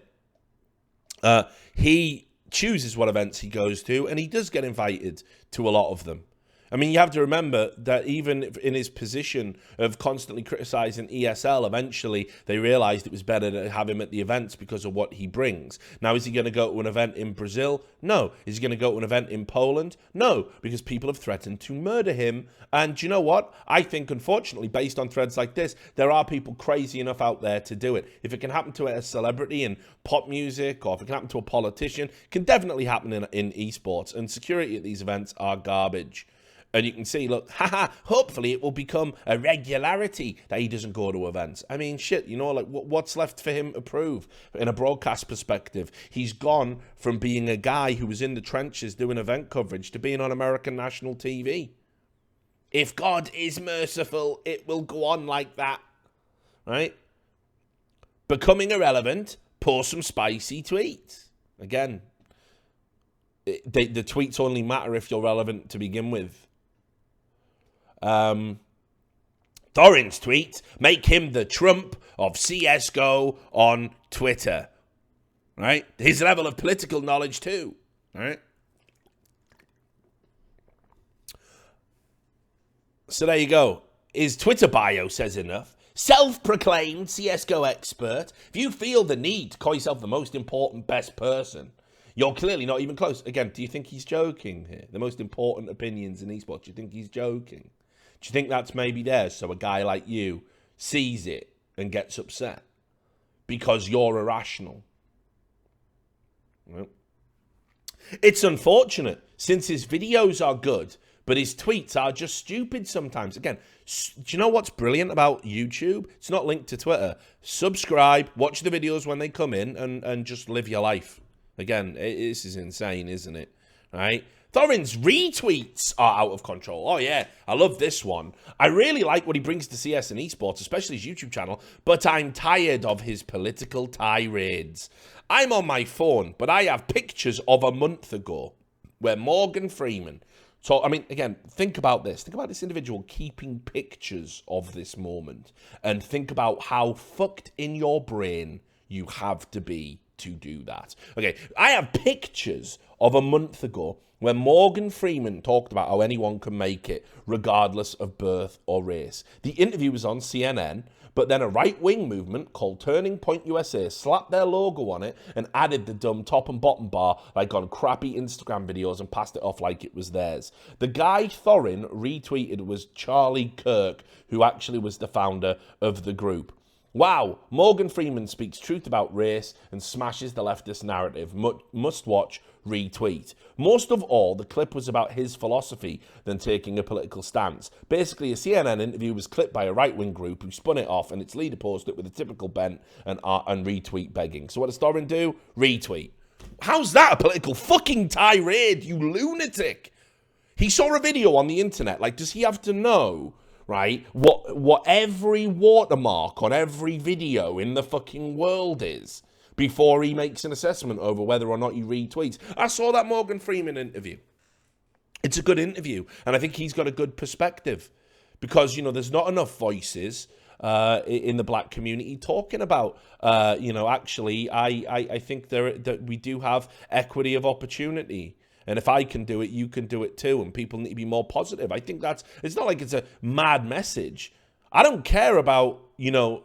Speaker 1: He chooses what events he goes to, and he does get invited to a lot of them. I mean, you have to remember that even in his position of constantly criticizing ESL, eventually they realized it was better to have him at the events because of what he brings. Now, is he going to go to an event in Brazil? No. Is he going to go to an event in Poland? No, because people have threatened to murder him. And do you know what? I think, unfortunately, based on threads like this, there are people crazy enough out there to do it. If it can happen to a celebrity in pop music, or if it can happen to a politician, it can definitely happen in esports. And security at these events are garbage. And you can see, look, hopefully it will become a regularity that he doesn't go to events. I mean, shit, you know, like, what's left for him to prove in a broadcast perspective? He's gone from being a guy who was in the trenches doing event coverage to being on American national TV. If God is merciful, it will go on like that, right? Becoming irrelevant, post some spicy tweets. Again, the tweets only matter if you're relevant to begin with. Thorin's tweets make him the Trump of CSGO on Twitter, right? His level of political knowledge too, right? So there you go. His Twitter bio says enough. Self-proclaimed CSGO expert. If you feel the need to call yourself the most important, best person, you're clearly not even close. Again, do you think he's joking here? The most important opinions in esports, do you think he's joking? Do you think that's maybe there so a guy like you sees it and gets upset because you're irrational? Well, it's unfortunate since his videos are good, but his tweets are just stupid sometimes. Again, do you know what's brilliant about YouTube? It's not linked to Twitter. Subscribe, watch the videos when they come in, and just live your life. Again, this is insane, isn't it? Right? Thorin's retweets are out of control. Oh, yeah, I love this one. I really like what he brings to CS and esports, especially his YouTube channel, but I'm tired of his political tirades. I'm on my phone, but I have pictures of a month ago where Morgan Freeman... So, I mean, again, think about this. Think about this individual keeping pictures of this moment and think about how fucked in your brain you have to be to do that. Okay, I have pictures of a month ago where Morgan Freeman talked about how anyone can make it regardless of birth or race. The interview was on CNN, but then a right-wing movement called Turning Point USA slapped their logo on it and added the dumb top and bottom bar like on crappy Instagram videos and passed it off like it was theirs. The guy Thorin retweeted was Charlie Kirk, who actually was the founder of the group. Wow, Morgan Freeman speaks truth about race and smashes the leftist narrative. Must watch, retweet. Most of all, the clip was about his philosophy than taking a political stance. Basically, a CNN interview was clipped by a right-wing group who spun it off and its leader posted it with a typical bent and retweet begging. So what does Thorin do? Retweet. How's that a political fucking tirade, you lunatic? He saw a video on the internet. Like, does he have to know... right? What every watermark on every video in the fucking world is before he makes an assessment over whether or not he retweets. I saw that Morgan Freeman interview. It's a good interview, and I think he's got a good perspective because, you know, there's not enough voices in the black community talking about, you know, actually, I think that we do have equity of opportunity. And if I can do it, you can do it too. And people need to be more positive. I think it's not like it's a mad message. I don't care about, you know,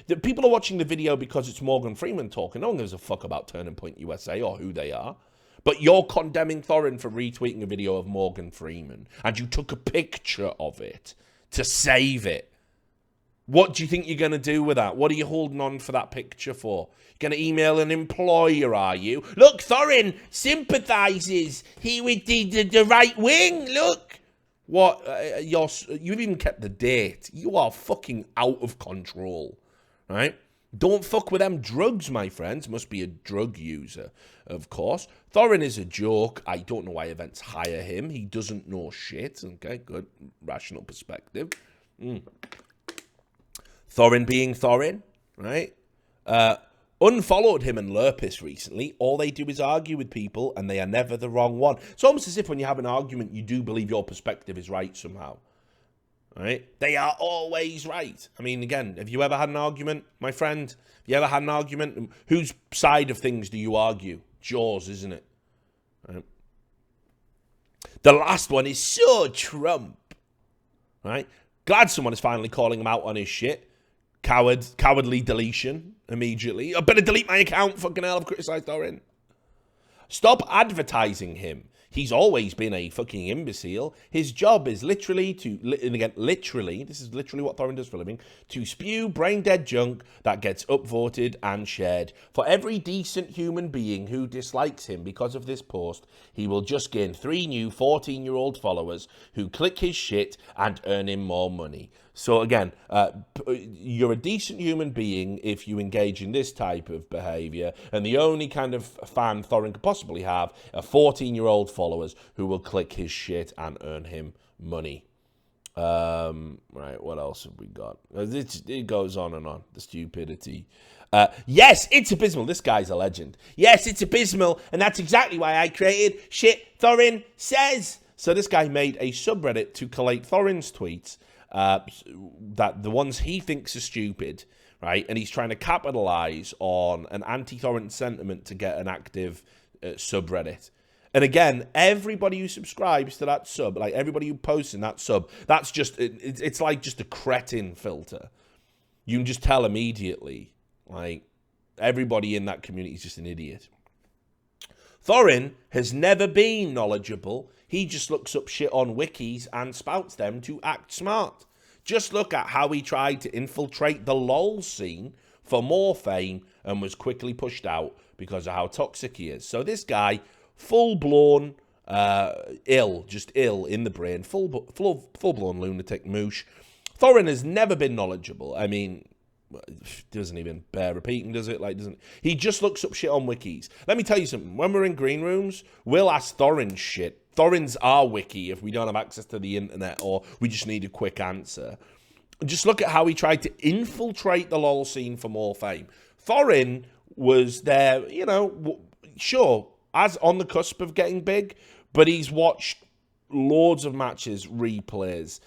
Speaker 1: the people are watching the video because it's Morgan Freeman talking. No one gives a fuck about Turning Point USA or who they are. But you're condemning Thorin for retweeting a video of Morgan Freeman. And you took a picture of it to save it. What do you think you're going to do with that? What are you holding on for that picture for? You're going to email an employer, are you? Look, Thorin sympathises here with the right wing. Look. What? You've even kept the date. You are fucking out of control. Right? Don't fuck with them drugs, my friends. Must be a drug user, of course. Thorin is a joke. I don't know why events hire him. He doesn't know shit. Okay, good. Rational perspective. Thorin being Thorin, right? Unfollowed him and Lurpis recently. All they do is argue with people, and they are never the wrong one. It's almost as if when you have an argument, you do believe your perspective is right somehow, right? They are always right. I mean, again, have you ever had an argument, my friend? Have you ever had an argument? Whose side of things do you argue? It's yours, isn't it? Right? The last one is so Trump, right? Glad someone is finally calling him out on his shit. Cowardly deletion immediately. I better delete my account. Fucking hell, I've criticised Thorin. Stop advertising him. He's always been a fucking imbecile. His job is literally and again, literally, this is literally what Thorin does for a living, to spew brain-dead junk that gets upvoted and shared. For every decent human being who dislikes him because of this post, he will just gain 3 new 14-year-old followers who click his shit and earn him more money. So again, you're a decent human being if you engage in this type of behavior, and the only kind of fan Thorin could possibly have are 14-year-old followers who will click his shit and earn him money. Right, what else have we got? It goes on and on, the stupidity. Yes, it's abysmal. This guy's a legend. Yes, it's abysmal, and that's exactly why I created Shit Thorin Says. So this guy made a subreddit to collate Thorin's tweets, that the ones he thinks are stupid, right? And he's trying to capitalize on an anti-Thorin sentiment to get an active subreddit. And again, everybody who subscribes to that sub, like everybody who posts in that sub, that's just, it's like just a cretin filter. You can just tell immediately, like, everybody in that community is just an idiot. Thorin has never been knowledgeable. He just looks up shit on wikis and spouts them to act smart. Just look at how he tried to infiltrate the LOL scene for more fame and was quickly pushed out because of how toxic he is. So this guy, full-blown just ill in the brain, full-blown lunatic moosh. Thorin has never been knowledgeable. I mean, doesn't even bear repeating, does it? Like, doesn't he just looks up shit on wikis? Let me tell you something. When we're in green rooms, we'll ask Thorin shit. Thorin's our wiki if we don't have access to the internet or we just need a quick answer. Just look at how he tried to infiltrate the LoL scene for more fame. Thorin was there, you know, sure, as on the cusp of getting big, but he's watched loads of matches, replays.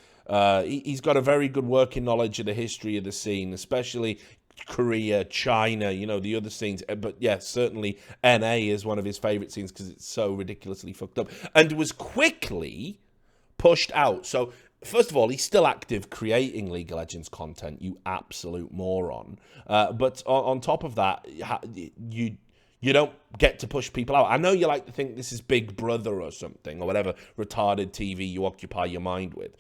Speaker 1: He's got a very good working knowledge of the history of the scene, especially Korea, China, you know, the other scenes. But yeah, certainly NA is one of his favorite scenes because it's so ridiculously fucked up. And was quickly pushed out. So, first of all, he's still active creating League of Legends content, you absolute moron. But on top of that, you don't get to push people out. I know you like to think this is Big Brother or something, or whatever retarded TV you occupy your mind with.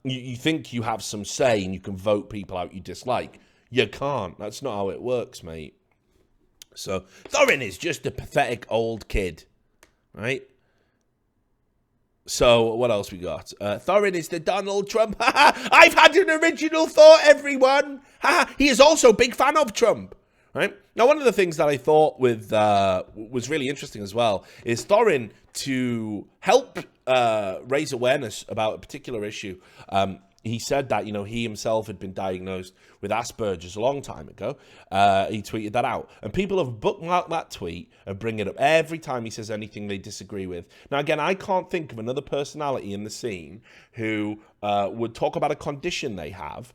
Speaker 1: You think you have some say and you can vote people out you dislike. You can't. That's not how it works, mate. So, Thorin is just a pathetic old kid, right? So, what else we got? Thorin is the Donald Trump. I've had an original thought, everyone. He is also a big fan of Trump. Right? Now, one of the things that I thought was really interesting as well is Thorin, to help raise awareness about a particular issue. He said that, you know, he himself had been diagnosed with Asperger's a long time ago. He tweeted that out. And people have bookmarked that tweet and bring it up every time he says anything they disagree with. Now, again, I can't think of another personality in the scene who would talk about a condition they have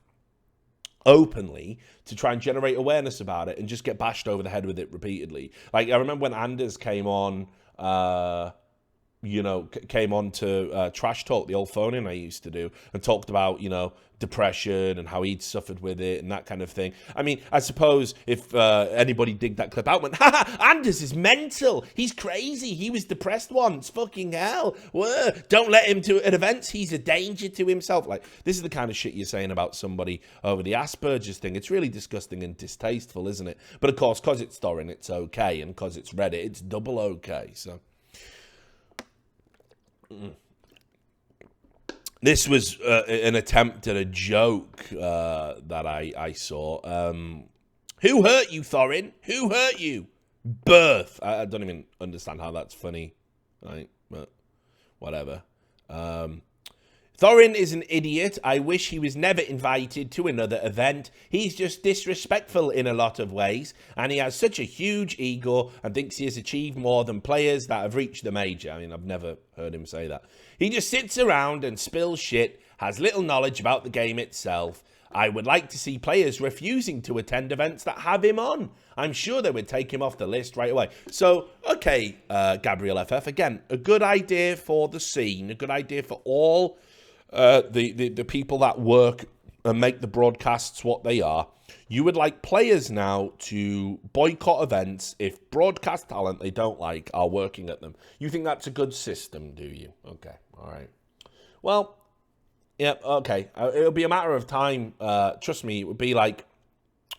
Speaker 1: openly to try and generate awareness about it and just get bashed over the head with it repeatedly. Like, I remember when Anders came on, came on to Trash Talk, the old phone-in I used to do, and talked about, you know, depression and how he'd suffered with it and that kind of thing. I mean, I suppose if anybody digged that clip out, went, Anders is mental. He's crazy. He was depressed once. Fucking hell. Whoa. Don't let him to at events. He's a danger to himself. Like, this is the kind of shit you're saying about somebody over the Asperger's thing. It's really disgusting and distasteful, isn't it? But of course, because it's Thorin, it's okay. And because it's Reddit, it's double okay. So this was an attempt at a joke that I saw. Who hurt you, Thorin? Who hurt you? Birth. I don't even understand how that's funny. Right? But whatever. Thorin is an idiot. I wish he was never invited to another event. He's just disrespectful in a lot of ways, and he has such a huge ego and thinks he has achieved more than players that have reached the major. I mean, I've never heard him say that. He just sits around and spills shit, has little knowledge about the game itself. I would like to see players refusing to attend events that have him on. I'm sure they would take him off the list right away. So, okay, Gabriel FF, again, a good idea for the scene, a good idea for all the people that work and make the broadcasts what they are. You would like players now to boycott events if broadcast talent they don't like are working at them. You think that's a good system, do you? Okay, all right. Well, yeah, okay. It'll be a matter of time. Trust me, it would be like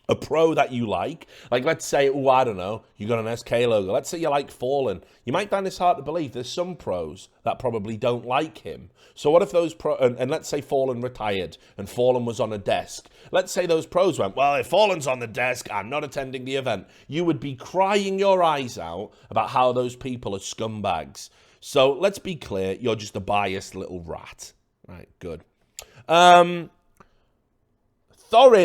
Speaker 1: a pro that you like let's say, I don't know, you got an SK logo. Let's say you like Fallen. You might find this hard to believe. There's some pros that probably don't like him. So what if those and let's say Fallen retired and Fallen was on a desk. Let's say those pros went, well, if Fallen's on the desk, I'm not attending the event. You would be crying your eyes out about how those people are scumbags. So let's be clear, you're just a biased little rat. Right, good. Thorin,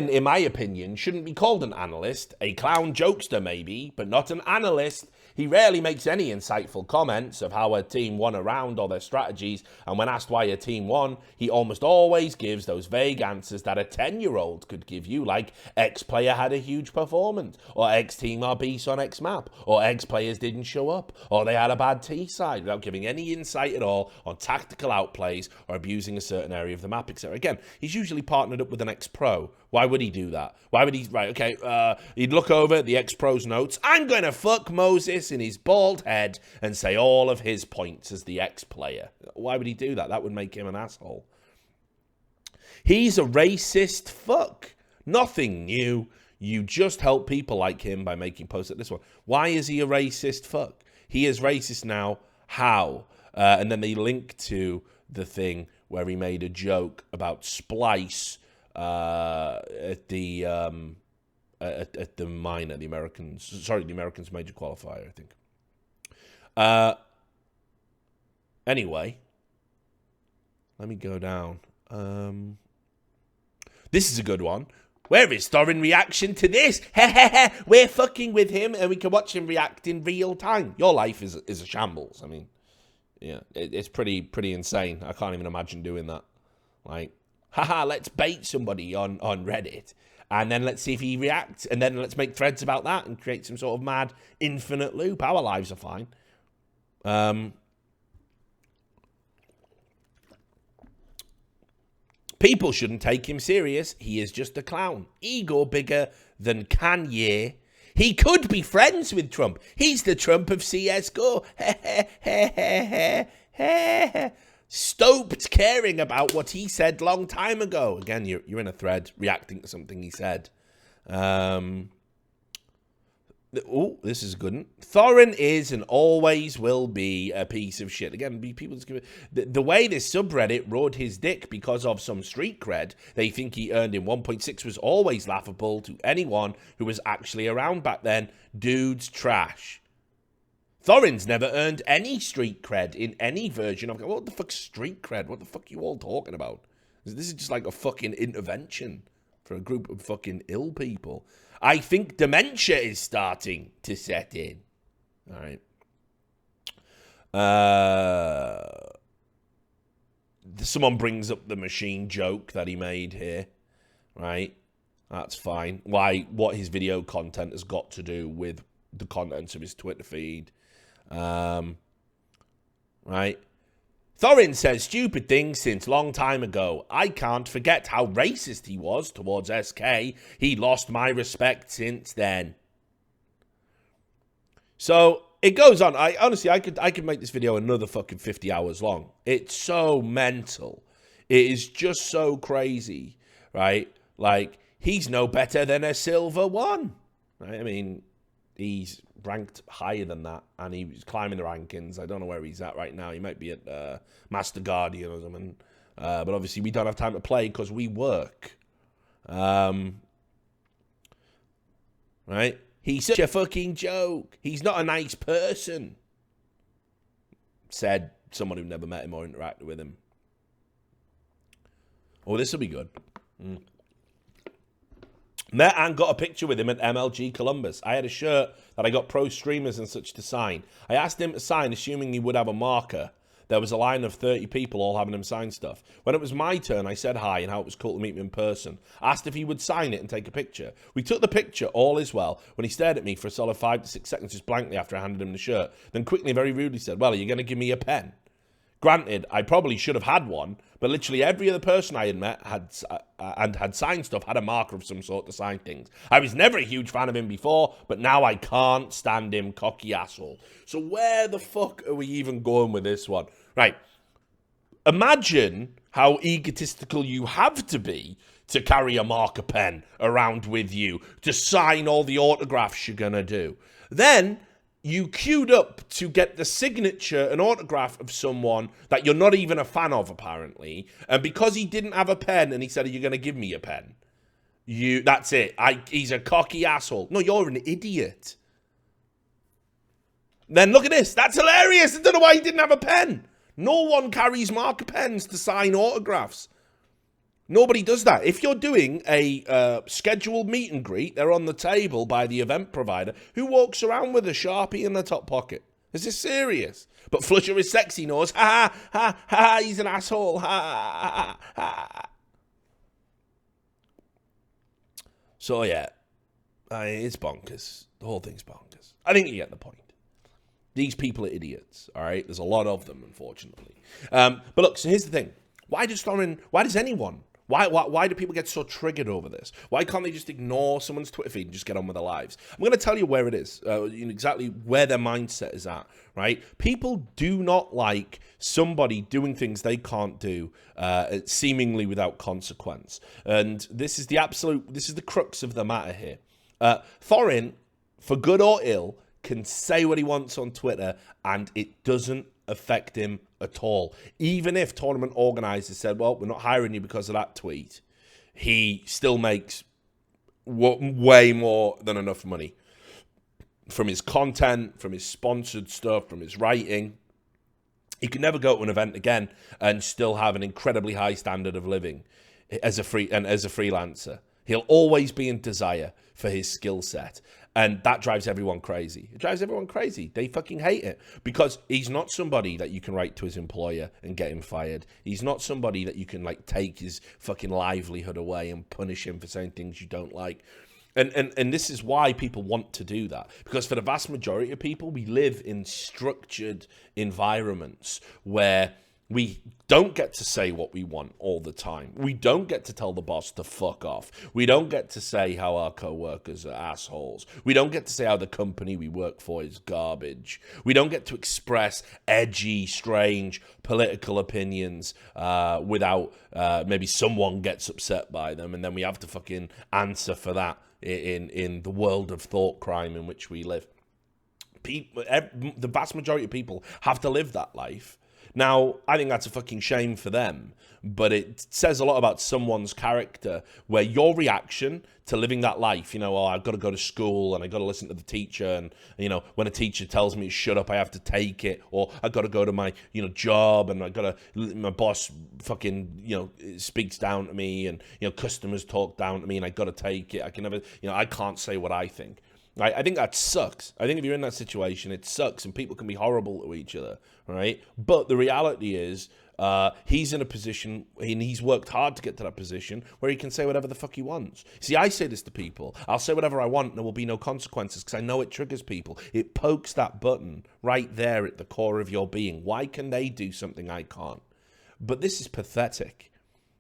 Speaker 1: in my opinion, shouldn't be called an analyst. A clown jokester, maybe, but not an analyst. He rarely makes any insightful comments of how a team won a round or their strategies, and when asked why a team won, he almost always gives those vague answers that a 10-year-old could give you, like X player had a huge performance, or X team are beasts on X map, or X players didn't show up, or they had a bad T side, without giving any insight at all on tactical outplays or abusing a certain area of the map, etc. Again, he's usually partnered up with an ex-pro. Why would he do that? Why would he... Right, okay, he'd look over the ex-pro's notes. I'm going to fuck Moses in his bald head and say all of his points as the ex-player. Why would he do that? That would make him an asshole. He's a racist fuck. Nothing new. You just help people like him by making posts like this one. Why is he a racist fuck? He is racist now. How? And then they link to the thing where he made a joke about Splice at the minor, the Americans major qualifier, I think. Anyway, let me go down. This is a good one. Where is Thorin reaction to this? We're fucking with him and we can watch him react in real time. Your life is a shambles. I mean, yeah, it's pretty insane. I can't even imagine doing that. Like, haha, let's bait somebody on Reddit, and then let's see if he reacts, and then let's make threads about that and create some sort of mad infinite loop. Our lives are fine. People shouldn't take him serious. He is just a clown. Ego bigger than Kanye. He could be friends with Trump. He's the Trump of CSGO. Stoped caring about what he said long time ago. Again, you're in a thread reacting to something he said. Oh, this is a good one. Thorin is and always will be a piece of shit. Again, people just give it... The way this subreddit rode his dick because of some street cred they think he earned in 1.6 was always laughable to anyone who was actually around back then. Dude's trash. Thorin's never earned any street cred in any version of... What the fuck's street cred? What the fuck are you all talking about? This is just like a fucking intervention for a group of fucking ill people. I think dementia is starting to set in. All right. Someone brings up the machine joke that he made here. Right? That's fine. What his video content has got to do with the contents of his Twitter feed. Right? Thorin says stupid things since long time ago. I can't forget how racist he was towards SK. He lost my respect since then. So it goes on. Honestly, I could make this video another fucking 50 hours long. It's so mental. It is just so crazy, right? Like, he's no better than a silver one. Right? I mean, he's ranked higher than that, and he's climbing the rankings. I don't know where he's at right now. He might be at Master Guardian or something. But obviously, we don't have time to play because we work. Right? He's such a fucking joke. He's not a nice person. Said someone who never met him or interacted with him. Oh, this will be good. Met and got a picture with him at MLG Columbus. I had a shirt that I got pro streamers and such to sign. I asked him to sign, assuming he would have a marker. There was a line of 30 people all having him sign stuff. When it was my turn, I said hi and how it was cool to meet him in person. Asked if he would sign it and take a picture. We took the picture, all is well, when he stared at me for a solid 5 to 6 seconds just blankly after I handed him the shirt. Then quickly, very rudely said, well, are you going to give me a pen? Granted, I probably should have had one, but literally every other person I had met had signed stuff, had a marker of some sort to sign things. I was never a huge fan of him before, but now I can't stand him, cocky asshole. So where the fuck are we even going with this one? Right. Imagine how egotistical you have to be to carry a marker pen around with you, to sign all the autographs you're going to do. Then you queued up to get the signature and autograph of someone that you're not even a fan of, apparently. And because he didn't have a pen and he said, are you going to give me a pen? That's it. He's a cocky asshole. No, you're an idiot. Then look at this. That's hilarious. I don't know why he didn't have a pen. No one carries marker pens to sign autographs. Nobody does that. If you're doing a scheduled meet and greet, they're on the table by the event provider. Who walks around with a Sharpie in their top pocket? Is this serious? But Flusher is sexy knows. Ha ha ha ha. He's an asshole. Ha ha ha. So yeah, it's bonkers. The whole thing's bonkers. I think you get the point. These people are idiots. All right, there's a lot of them, unfortunately. But look, so here's the thing. Why does anyone? Why do people get so triggered over this? Why can't they just ignore someone's Twitter feed and just get on with their lives? I'm going to tell you where it is, exactly where their mindset is at, right? People do not like somebody doing things they can't do, seemingly without consequence. And this is the crux of the matter here. Thorin, for good or ill, can say what he wants on Twitter, and it doesn't affect him at all. Even if tournament organizers said, well, we're not hiring you because of that tweet, he still makes way more than enough money from his content, from his sponsored stuff, from his writing. He could never go to an event again and still have an incredibly high standard of living as a freelancer. He'll always be in desire for his skill set. And that drives everyone crazy. It drives everyone crazy. They fucking hate it because he's not somebody that you can write to his employer and get him fired. He's not somebody that you can like take his fucking livelihood away and punish him for saying things you don't like. And this is why people want to do that. Because for the vast majority of people, we live in structured environments where we don't get to say what we want all the time. We don't get to tell the boss to fuck off. We don't get to say how our co-workers are assholes. We don't get to say how the company we work for is garbage. We don't get to express edgy, strange political opinions without maybe someone gets upset by them, and then we have to fucking answer for that in the world of thought crime in which we live. The vast majority of people have to live that life. Now, I think that's a fucking shame for them, but it says a lot about someone's character where your reaction to living that life, you know, oh, I've got to go to school and I've got to listen to the teacher and, you know, when a teacher tells me to shut up, I have to take it, or I've got to go to my, you know, job and my boss fucking, you know, speaks down to me and, you know, customers talk down to me and I got to take it. I can never, you know, I can't say what I think. Right? I think that sucks. I think if you're in that situation, it sucks and people can be horrible to each other, right? But the reality is he's in a position, and he's worked hard to get to that position where he can say whatever the fuck he wants. See, I say this to people. I'll say whatever I want and there will be no consequences because I know it triggers people. It pokes that button right there at the core of your being. Why can they do something I can't? But this is pathetic.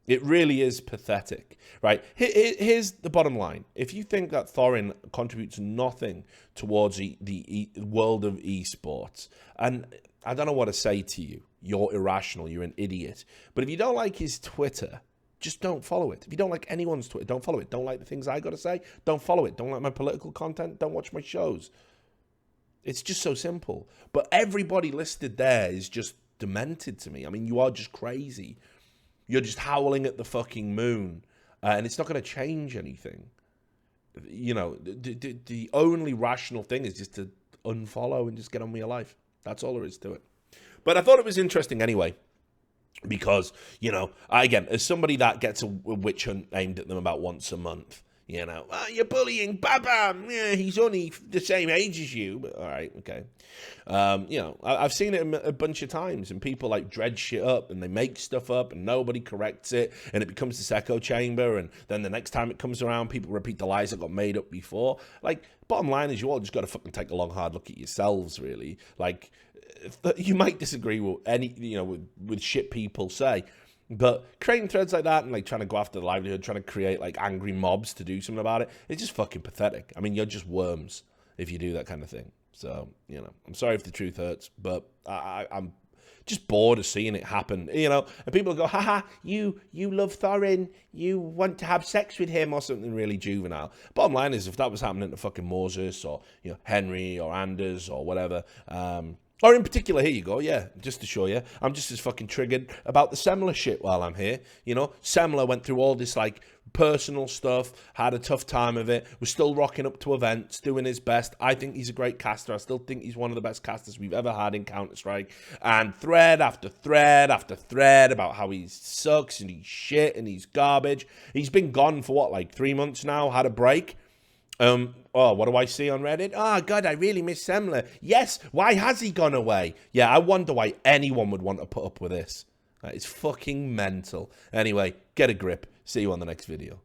Speaker 1: It really is pathetic, right? Here's the bottom line. If you think that Thorin contributes nothing towards the world of esports, and I don't know what to say to you, you're irrational, you're an idiot. But if you don't like his Twitter, just don't follow it. If you don't like anyone's Twitter, don't follow it. Don't like the things I got to say, don't follow it. Don't like my political content, don't watch my shows. It's just so simple. But everybody listed there is just demented to me. I mean, you are just crazy. You're just howling at the fucking moon, and it's not going to change anything. You know, the only rational thing is just to unfollow and just get on with your life. That's all there is to it. But I thought it was interesting anyway, because, you know, again, as somebody that gets a witch hunt aimed at them about once a month, you know, oh, you're bullying, bam, yeah, he's only the same age as you. But, all right, okay. You know, I've seen it a bunch of times, and people like dredge shit up, and they make stuff up, and nobody corrects it, and it becomes this echo chamber, and then the next time it comes around, people repeat the lies that got made up before. Like, bottom line is, you all just got to fucking take a long, hard look at yourselves, really. Like, you might disagree with with shit people say. But creating threads like that and like trying to go after the livelihood, trying to create like angry mobs to do something about it, it's just fucking pathetic. I mean, you're just worms if you do that kind of thing. So, you know, I'm sorry if the truth hurts, but I'm just bored of seeing it happen, you know. And people go, haha, you love Thorin, you want to have sex with him or something really juvenile. Bottom line is, if that was happening to fucking Moses or, you know, Henry or Anders or whatever, Or in particular, here you go, yeah, just to show you, I'm just as fucking triggered about the Semler shit while I'm here. You know, Semler went through all this, like, personal stuff, had a tough time of it, was still rocking up to events, doing his best. I think he's a great caster. I still think he's one of the best casters we've ever had in Counter-Strike. And thread after thread after thread about how he sucks and he's shit and he's garbage. He's been gone for, what, like 3 months now, had a break. Oh, what do I see on Reddit? Oh, God, I really miss Semler. Yes, why has he gone away? Yeah, I wonder why anyone would want to put up with this. That is fucking mental. Anyway, get a grip. See you on the next video.